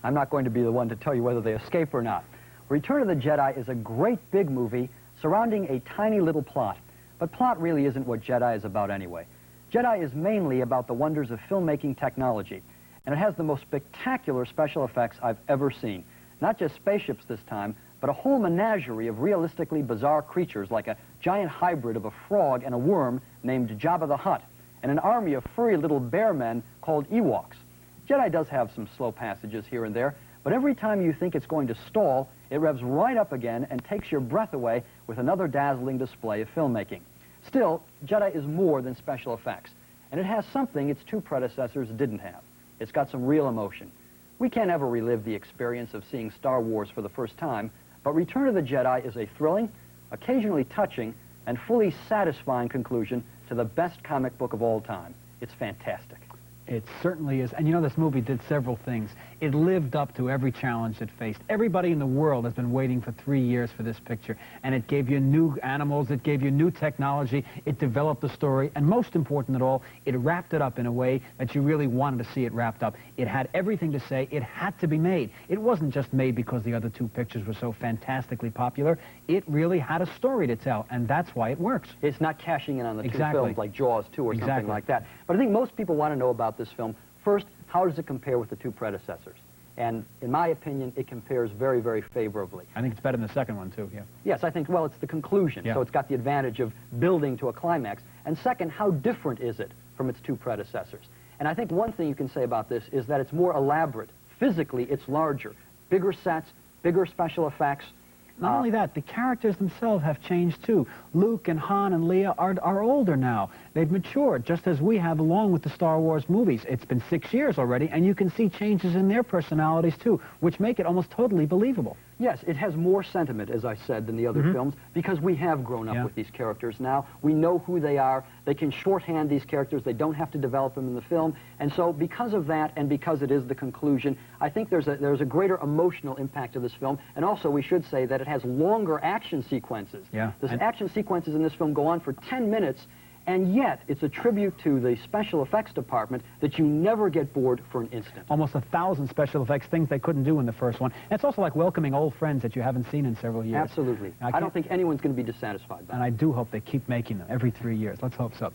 I'm not going to be the one to tell you whether they escape or not. Return of the Jedi is a great big movie surrounding a tiny little plot. But plot really isn't what Jedi is about anyway. Jedi is mainly about the wonders of filmmaking technology, and it has the most spectacular special effects I've ever seen. Not just spaceships this time, but a whole menagerie of realistically bizarre creatures like a giant hybrid of a frog and a worm named Jabba the Hutt, and an army of furry little bear men called Ewoks. Jedi does have some slow passages here and there, but every time you think it's going to stall, it revs right up again and takes your breath away with another dazzling display of filmmaking. Still, Jedi is more than special effects, and it has something its two predecessors didn't have. It's got some real emotion. We can't ever relive the experience of seeing Star Wars for the first time, but Return of the Jedi is a thrilling, occasionally touching, and fully satisfying conclusion to the best comic book of all time. It's fantastic. It certainly is. And you know, this movie did several things. It lived up to every challenge it faced. Everybody in the world has been waiting for 3 years for this picture. And it gave you new animals, it gave you new technology, it developed the story, and most important of all, it wrapped it up in a way that you really wanted to see it wrapped up. It had everything to say. It had to be made. It wasn't just made because the other two pictures were so fantastically popular. It really had a story to tell, and that's why it works. It's not cashing in on the two films like Jaws 2 or something like that. But I think most people want to know about this film. First, how does it compare with the two predecessors? And in my opinion, it compares very, very favorably. I think it's better than the second one, too, yeah. Yes, I think, well, it's the conclusion, so it's got the advantage of building to a climax. And second, how different is it from its two predecessors? And I think one thing you can say about this is that it's more elaborate. Physically, it's larger. Bigger sets, bigger special effects. Not only that, the characters themselves have changed too. Luke and Han and Leia are older now. They've matured, just as we have along with the Star Wars movies. It's been 6 years already, and you can see changes in their personalities too, which make it almost totally believable. Yes, it has more sentiment, as I said, than the other films, because we have grown up with these characters now. We know who they are. They can shorthand these characters. They don't have to develop them in the film. And so because of that, and because it is the conclusion, I think there's a greater emotional impact to this film. And also, we should say that it has longer action sequences. Yeah. The action sequences in this film go on for 10 minutes, and yet it's a tribute to the special effects department that you never get bored for an instant. Almost 1,000 special effects, things they couldn't do in the first one. And it's also like welcoming old friends that you haven't seen in several years. Absolutely. I don't think anyone's going to be dissatisfied by it. And I do hope they keep making them every 3 years. Let's hope so.